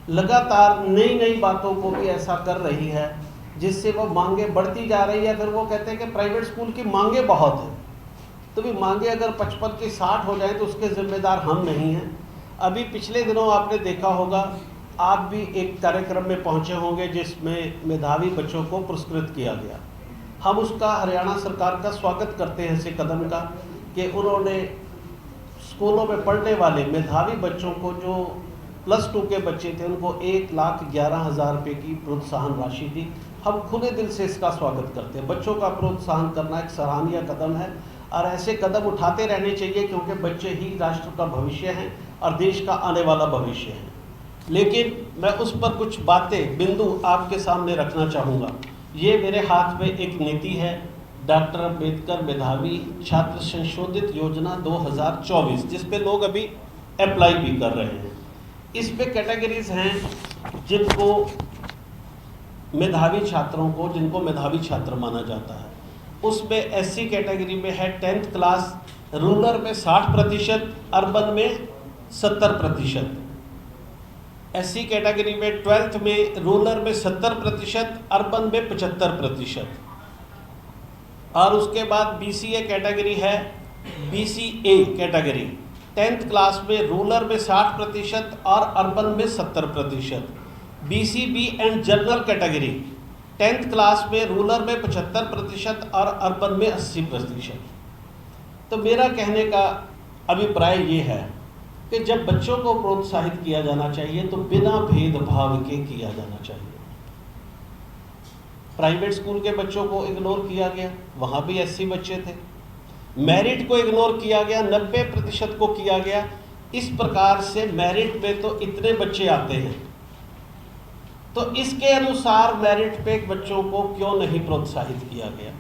लगातार नई नई बातों को भी ऐसा कर रही है जिससे वो मांगे बढ़ती जा रही है। फिर वो कहते हैं कि प्राइवेट स्कूल की मांगे बहुत हैं, तो भी मांगे अगर 55 की 60 हो जाए तो उसके ज़िम्मेदार हम नहीं हैं। अभी पिछले दिनों आपने देखा होगा, आप भी एक कार्यक्रम में पहुंचे होंगे जिसमें मेधावी बच्चों को पुरस्कृत किया गया। हम उसका हरियाणा सरकार का स्वागत करते हैं ऐसे कदम का कि उन्होंने स्कूलों में पढ़ने वाले मेधावी बच्चों को, जो +2 के बच्चे थे, उनको 1,11,000 रुपये की प्रोत्साहन राशि दी। हम खुले दिल से इसका स्वागत करते हैं। बच्चों का प्रोत्साहन करना एक सराहनीय कदम है और ऐसे कदम उठाते रहने चाहिए, क्योंकि बच्चे ही राष्ट्र का भविष्य हैं और देश का आने वाला भविष्य है। लेकिन मैं उस पर कुछ बातें, बिंदु आपके सामने रखना चाहूँगा। ये मेरे हाथ में एक नीति है, डॉक्टर अम्बेडकर मेधावी छात्र संशोधित योजना 2024, जिस पे लोग अभी अप्लाई भी कर रहे हैं। इस पे कैटेगरीज हैं जिनको मेधावी छात्रों को, जिनको मेधावी छात्र माना जाता है। उसमें एससी कैटेगरी में है 10th क्लास, रूरल में 60%, अर्बन में 70%। एससी कैटेगरी में 12th में रूरल में 70%, अर्बन में 75%। और उसके बाद बीसीए कैटेगरी है, बीसीए कैटेगरी 10th क्लास में रूरल में 60% और अर्बन में 70%। BCB and general category 10th class में रूरल में 75% और अर्बन में 80%। तो मेरा कहने का अभिप्राय ये है कि जब बच्चों को प्रोत्साहित किया जाना चाहिए तो बिना भेदभाव के किया जाना चाहिए। प्राइवेट स्कूल के बच्चों को इग्नोर किया गया, वहाँ भी एससी बच्चे थे। मेरिट को इग्नोर किया गया, 90% को किया गया। इस प्रकार से मेरिट पे तो इतने बच्चे आते हैं, तो इसके अनुसार मेरिट पे बच्चों को क्यों नहीं प्रोत्साहित किया गया?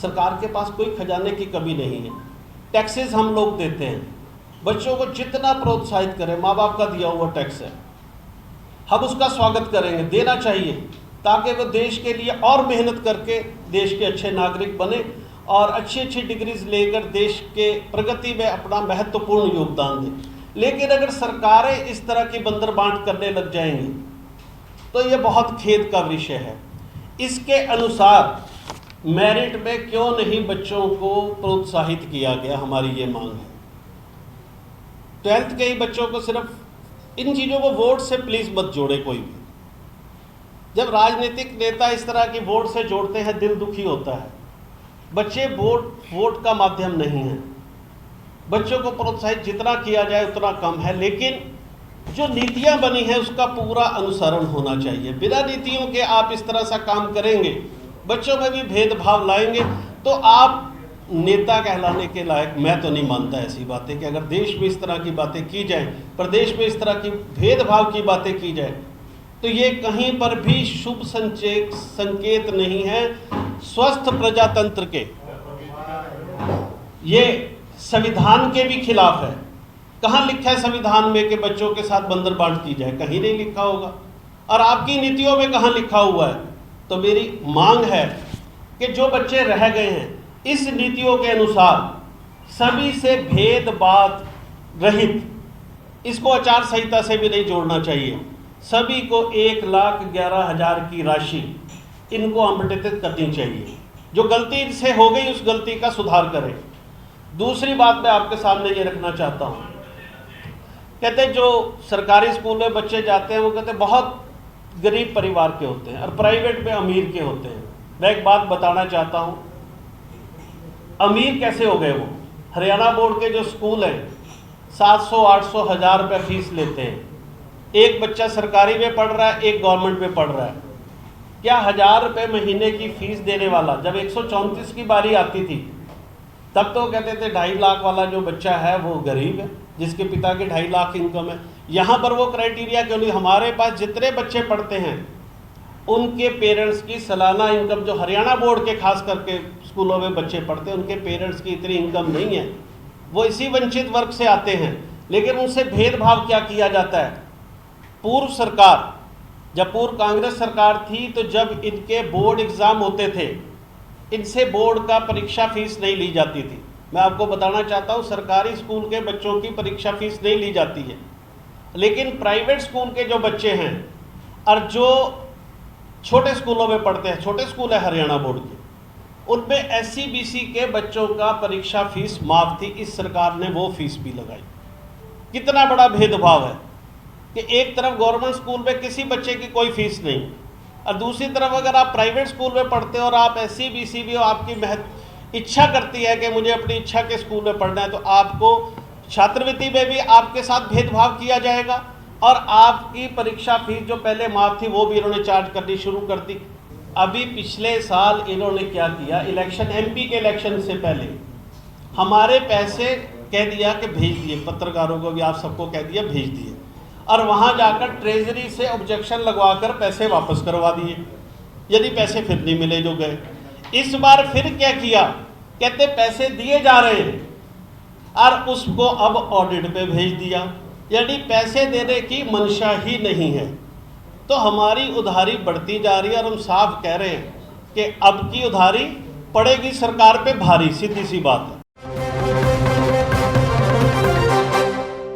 सरकार के पास कोई खजाने की कमी नहीं है, टैक्सेस हम लोग देते हैं। बच्चों को जितना प्रोत्साहित करें, माँ बाप का दिया हुआ टैक्स है, हम उसका स्वागत करेंगे, देना चाहिए, ताकि वो देश के लिए और मेहनत करके देश के अच्छे नागरिक बने और अच्छी अच्छी डिग्रीज लेकर देश के प्रगति में अपना महत्वपूर्ण योगदान दें। लेकिन अगर सरकारें इस तरह की बंदर बांट करने लग जाएंगी तो ये बहुत खेद का विषय है। इसके अनुसार मेरिट में क्यों नहीं बच्चों को प्रोत्साहित किया गया, हमारी ये मांग है। 12th के ही बच्चों को सिर्फ इन चीज़ों को वोट से प्लीज़ मत जोड़े कोई भी। जब राजनीतिक नेता इस तरह की वोट से जोड़ते हैं, दिल दुखी होता है। बच्चे वोट का माध्यम नहीं है। बच्चों को प्रोत्साहित जितना किया जाए उतना कम है, लेकिन जो नीतियां बनी है उसका पूरा अनुसरण होना चाहिए। बिना नीतियों के आप इस तरह सा काम करेंगे, बच्चों में भी भेदभाव लाएंगे, तो आप नेता कहलाने के लायक मैं तो नहीं मानता ऐसी बातें कि अगर देश में इस तरह की बातें की जाए, प्रदेश में इस तरह की भेदभाव की बातें की जाए, तो ये कहीं पर भी शुभ संकेत नहीं है स्वस्थ प्रजातंत्र के। ये संविधान के भी खिलाफ है। कहाँ लिखा है संविधान में कि बच्चों के साथ बंदर बांट की जाए? कहीं नहीं लिखा होगा। और आपकी नीतियों में कहाँ लिखा हुआ है? तो मेरी मांग है कि जो बच्चे रह गए हैं, इस नीतियों के अनुसार सभी से भेदभाव रहित, इसको आचार संहिता से भी नहीं जोड़ना चाहिए, सभी को 1,11,000 की राशि इनको आवंटित करनी चाहिए। जो गलती इनसे हो गई उस गलती का सुधार करें। दूसरी बात मैं आपके सामने ये रखना चाहता हूँ, कहते हैं जो सरकारी स्कूल में बच्चे जाते हैं वो कहते हैं बहुत गरीब परिवार के होते हैं और प्राइवेट में अमीर के होते हैं। मैं एक बात बताना चाहता हूँ, अमीर कैसे हो गए वो? हरियाणा बोर्ड के जो स्कूल हैं 700, 800, 1000 रुपये फीस लेते हैं। एक बच्चा सरकारी में पढ़ रहा है, एक गवर्नमेंट में पढ़ रहा है। क्या 1000 रुपये महीने की फीस देने वाला, जब 134 की बारी आती थी तब तो कहते थे 2.5 लाख वाला जो बच्चा है वो गरीब है, जिसके पिता के 2.5 लाख इनकम है। यहाँ पर वो क्राइटेरिया क्यों नहीं? हमारे पास जितने बच्चे पढ़ते हैं उनके पेरेंट्स की सालाना इनकम, जो हरियाणा बोर्ड के खास करके स्कूलों में बच्चे पढ़ते हैं, उनके पेरेंट्स की इतनी इनकम नहीं है, वो इसी वंचित वर्ग से आते हैं। लेकिन उनसे भेदभाव क्या किया जाता है? पूर्व सरकार, जब पूर्व कांग्रेस सरकार थी, तो जब इनके बोर्ड एग्ज़ाम होते थे, इनसे बोर्ड का परीक्षा फीस नहीं ली जाती थी। मैं आपको बताना चाहता हूँ, सरकारी स्कूल के बच्चों की परीक्षा फीस नहीं ली जाती है। लेकिन प्राइवेट स्कूल के जो बच्चे हैं और जो छोटे स्कूलों में पढ़ते हैं, छोटे स्कूल है हरियाणा बोर्ड के, उनमें SC BC के बच्चों का परीक्षा फीस माफ थी। इस सरकार ने वो फीस भी लगाई। कितना बड़ा भेदभाव है कि एक तरफ गवर्नमेंट स्कूल में किसी बच्चे की कोई फीस नहीं, और दूसरी तरफ अगर आप प्राइवेट स्कूल में पढ़ते हो और आप SC BC भी हो, आपकी इच्छा करती है कि मुझे अपनी इच्छा के स्कूल में पढ़ना है, तो आपको छात्रवृत्ति में भी आपके साथ भेदभाव किया जाएगा और आपकी परीक्षा फीस जो पहले माफ थी वो भी इन्होंने चार्ज करनी शुरू कर दी। अभी पिछले साल इन्होंने क्या किया, इलेक्शन MP के इलेक्शन से पहले हमारे पैसे कह दिया कि भेज दिए, पत्रकारों को भी आप सबको कह दिया भेज दिए, और वहाँ जाकर ट्रेजरी से ऑब्जेक्शन लगवाकर पैसे वापस करवा दिए, यदि पैसे फिर नहीं मिले जो गए। इस बार फिर क्या किया, कहते पैसे दिए जा रहे हैं और उसको अब ऑडिट पे भेज दिया, यानी पैसे देने की मंशा ही नहीं है। तो हमारी उधारी बढ़ती जा रही है और हम साफ कह रहे हैं कि अब की उधारी पड़ेगी सरकार पे भारी, सीधी सी बात है।